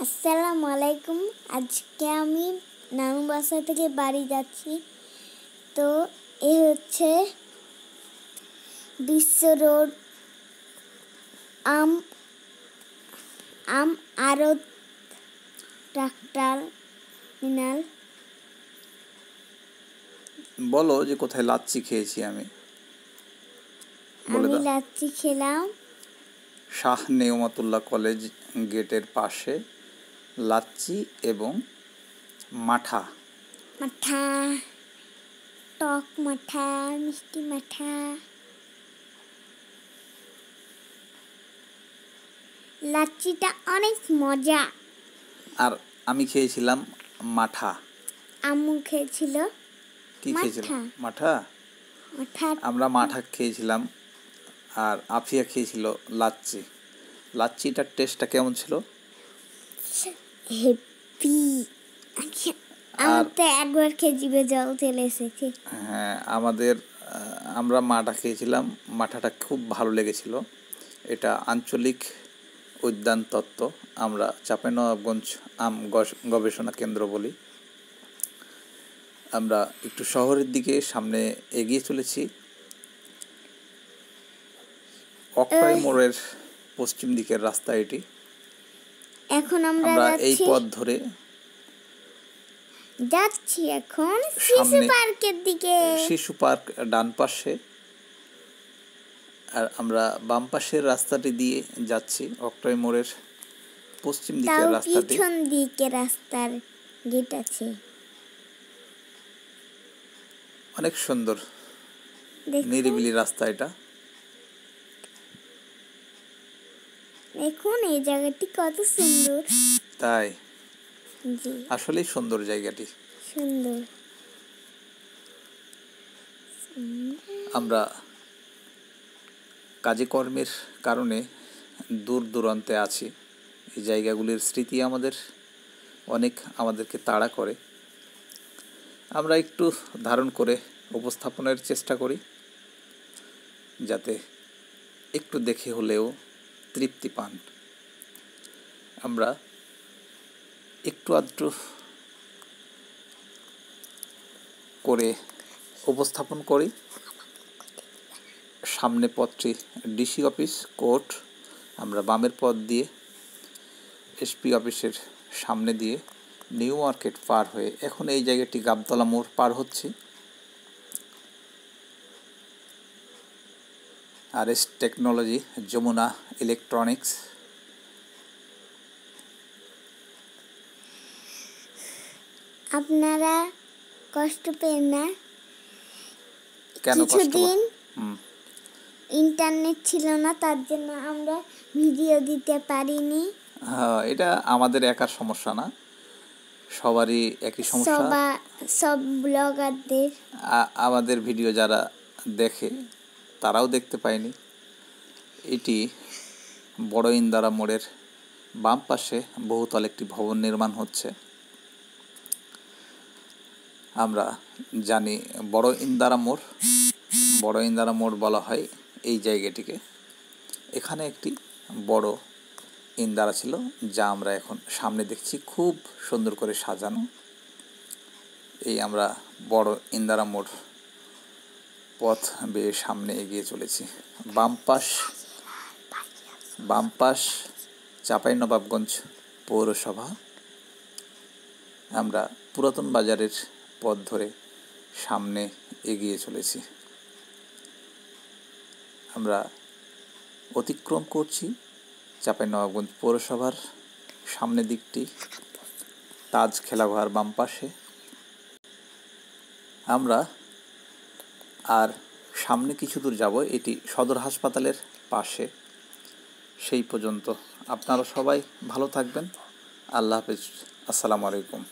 আসসালামু আলাইকুম। আজকে আমি নানু বাসা থেকে বাড়ি যাচ্ছি। তো এ হচ্ছে বিশ্ব রোড আম আড়ত ট্রাক্টর মিনাল। বলো যে কোথায় লাচ্ছি খেয়েছি আমি বলে দাও। লাচ্ছি খেলাম শাহ নেওমাতুল্লাহ কলেজ গেটের পাশে লাচ্ছি এবং মাঠা টক মাঠা, মিষ্টি মাঠা। লাচ্ছিটা অনেক মজা। আর আমি খেয়েছিলাম মাঠা। আম্মু খেয়েছিল কি খেয়েছিলাম? মাঠা। আমরা মাঠা খেয়েছিলাম আর আফিয়া খেয়েছিল লাচ্ছি। লাচ্ছিটার টেস্টটা কেমন ছিল? হেপি। আমার তো একবার খেয়ে জিভে জল চলে এসেছে। হ্যাঁ, আমরা মাঠা খেয়েছিলাম। মাঠাটা খুব ভালো লেগেছিল। এটা আঞ্চলিক উদ্যান তত্ত্ব আমরা চাঁপাইনবাবগঞ্জ আম গবেষণা কেন্দ্র বলি। আমরা একটু শহরের দিকে সামনে এগিয়ে চলেছি। অক্টাই মোড়ের পশ্চিম দিকের রাস্তা এটি। এখন আমরা এই পথ ধরে যাচ্ছি এখন শিশু পার্কের দিকে। শিশু পার্ক ডান পাশে, আর আমরা বাম পাশের রাস্তাটি দিয়ে যাচ্ছি। অক্টাই মোড়ের পশ্চিম দিকের রাস্তাটি। পিছন দিকে রাস্তার গেট আছে। অনেক সুন্দর নিরিবিলি রাস্তা এটা। দেখুন এই জায়গাটি কত সুন্দর। তাই জি, আসলেই সুন্দর জায়গাটি। সুন্দর। আমরা কাজে কর্মের কারণে দূর দূরান্তে আছি। এই জায়গাগুলির স্মৃতি আমাদেরকে তাড়া করে। আমরা একটু ধারণ করে উপস্থাপনের চেষ্টা করি, যাতে একটু দেখে হলেও তৃপ্তি পান। আমরা একটু আধটু করে উপস্থাপন করি। সামনে পথটি ডিসি অফিস কোর্ট। আমরা বামের পথ দিয়ে এসপি অফিসের সামনে দিয়ে নিউ মার্কেট পার হয়ে এখন এই জায়গাটি গাবতলা মোড় পার হচ্ছি। RS technology, Jamuna electronics. আপনারা কষ্ট পেন না। কেন কষ্ট? কিছুদিন ইন্টারনেট ছিল না, তার জন্য আমরা ভিডিও দিতে পারিনি। হ্যাঁ, এটা আমাদের একার সমস্যা না, সবারই একই সমস্যা। সব ব্লগারদের। আমাদের ভিডিও যারা দেখে তারাও দেখতে পায়নি। এটি বড় ইন্দারা মোড়ের বাম পাশে বহুতল একটি ভবন নির্মাণ হচ্ছে। আমরা জানি বড় ইন্দারা মোড় বলা হয় এই জায়গাটিকে। এখানে একটি বড় ইন্দারা ছিল, যা আমরা এখন সামনে দেখছি, খুব সুন্দর করে সাজানো। এই আমরা বড় ইন্দারা মোড় পথ বেয়ে সামনে এগিয়ে চলেছি। বাম পাশ চাঁপাইনবাবগঞ্জ পৌরসভা। আমরা পুরাতন বাজারের পথ ধরে সামনে এগিয়ে চলেছি। আমরা অতিক্রম করছি চাঁপাইনবাবগঞ্জ পৌরসভার সামনের দিকটি, তাজ খেলাঘর বাম পাশে। আমরা আর সামনে কিছু দূর যাব, এটি সদর হাসপাতালের পাশে। সেই পর্যন্ত আপনারা সবাই ভালো থাকবেন। আল্লাহ হাফেজ। আসসালামু আলাইকুম।